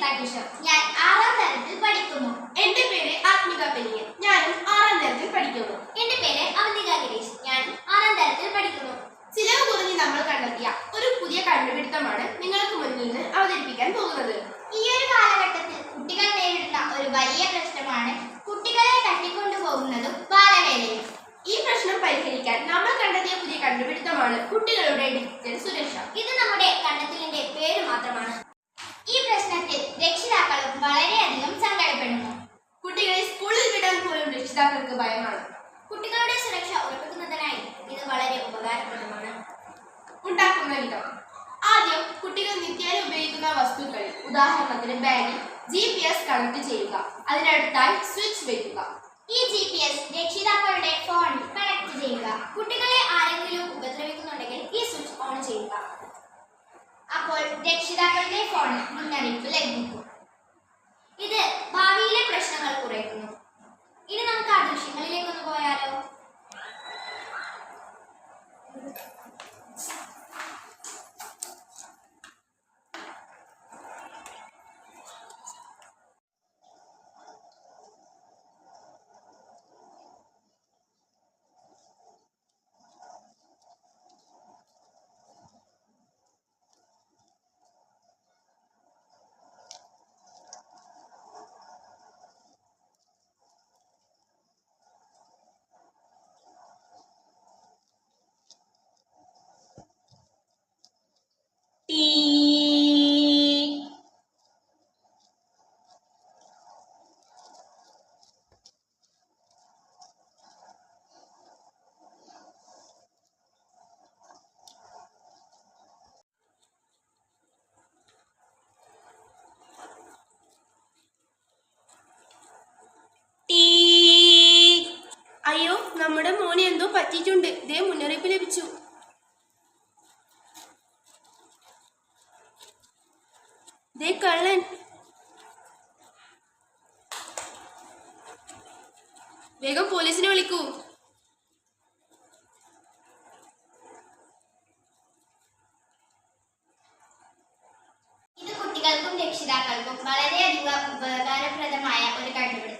സതീഷ്. ഞാൻ 6ാം തരത്തിൽ പഠിക്കുന്നു. എന്റെ പേര് ആത്മിക പെരിയൻ. ഞാനും 6ാം തരത്തിൽ പഠിക്കുന്നു. എന്റെ പേര് അവന്തിക ഗിരീഷ്. ഞാൻ 6ാം തരത്തിൽ പഠിക്കുന്നു. ചിലവ് കുറഞ്ഞ് നമ്മൾ കണ്ടെത്തിയ ഒരു പുതിയ കണ്ടുപിടുത്തമാണ് നിങ്ങൾക്ക് മുന്നിൽ നിന്ന് അവതരിപ്പിക്കാൻ പോകുന്നത്. ഈ ഒരു കാലഘട്ടത്തിൽ കുട്ടികൾ നേരിടുന്ന ഒരു വലിയ പ്രശ്നമാണ് കുട്ടികളെ തട്ടിക്കൊണ്ടുപോകുന്നതും ബാലവേലയും. ഈ പ്രശ്നം പരിഹരിക്കാൻ നമ്മൾ കണ്ടെത്തിയ പുതിയ കണ്ടുപിടുത്തമാണ് കുട്ടികളുടെ ഡിജിറ്റൽ സുരക്ഷ. ഇത് നമ്മുടെ കണ്ടെത്തലിന്റെ പേര് മാത്രമാണ്. ഈ പ്രശ്നത്തിൽ രക്ഷിതാക്കളും വളരെയധികം സങ്കടപ്പെടുന്നു. കുട്ടികളെ സ്കൂളിൽ വിടാൻ പോലും രക്ഷിതാക്കൾക്ക് ഭയമാണ്. കുട്ടികളുടെ സുരക്ഷ ഉറപ്പാക്കുന്നതിനായി ഇത് വളരെ ഉപകാരപ്രദമാണ്. ഉണ്ടാക്കുന്ന വിധം: ആദ്യം കുട്ടികൾ നിത്യേന ഉപയോഗിക്കുന്ന വസ്തുക്കളിൽ, ഉദാഹരണത്തിന് ബാഗിൽ GPS കണക്ട് ചെയ്യുക. അതിനടുത്തായി സ്വിച്ച് വയ്ക്കുക. ഈ GPS രക്ഷിതാക്കളുടെ ഫോണിൽ കണക്ട് ചെയ്യുക. കുട്ടികളെ ആരെങ്കിലും ഉപദ്രവിക്കുന്നുണ്ടെങ്കിൽ ഈ സ്വിച്ച് ഓൺ ചെയ്യുക. അപ്പോൾ രക്ഷിതാക്കളുടെ ഫോണിൽ മുന്നറിയിപ്പ് ലഭിക്കും. ഇത് ഭാവിയിലെ പ്രശ്നങ്ങൾ കുറയ്ക്കുന്നു. ഇനി നമുക്ക് ആ ദൃശ്യങ്ങളിലേക്കൊന്ന് പോയാലോ? അയ്യോ, നമ്മുടെ മോന് എന്തോ പറ്റിയിട്ടുണ്ട്. ദേ മുന്നറിയിപ്പ് ലഭിച്ചു. ദേ കള്ളൻ. വേഗം പോലീസിനെ വിളിക്കൂ. ഇത് കുട്ടികൾക്കും രക്ഷിതാക്കൾക്കും വളരെയധികം ഉപകാരപ്രദമായ ഒരു കണ്ടുപിടുത്തമാണ്.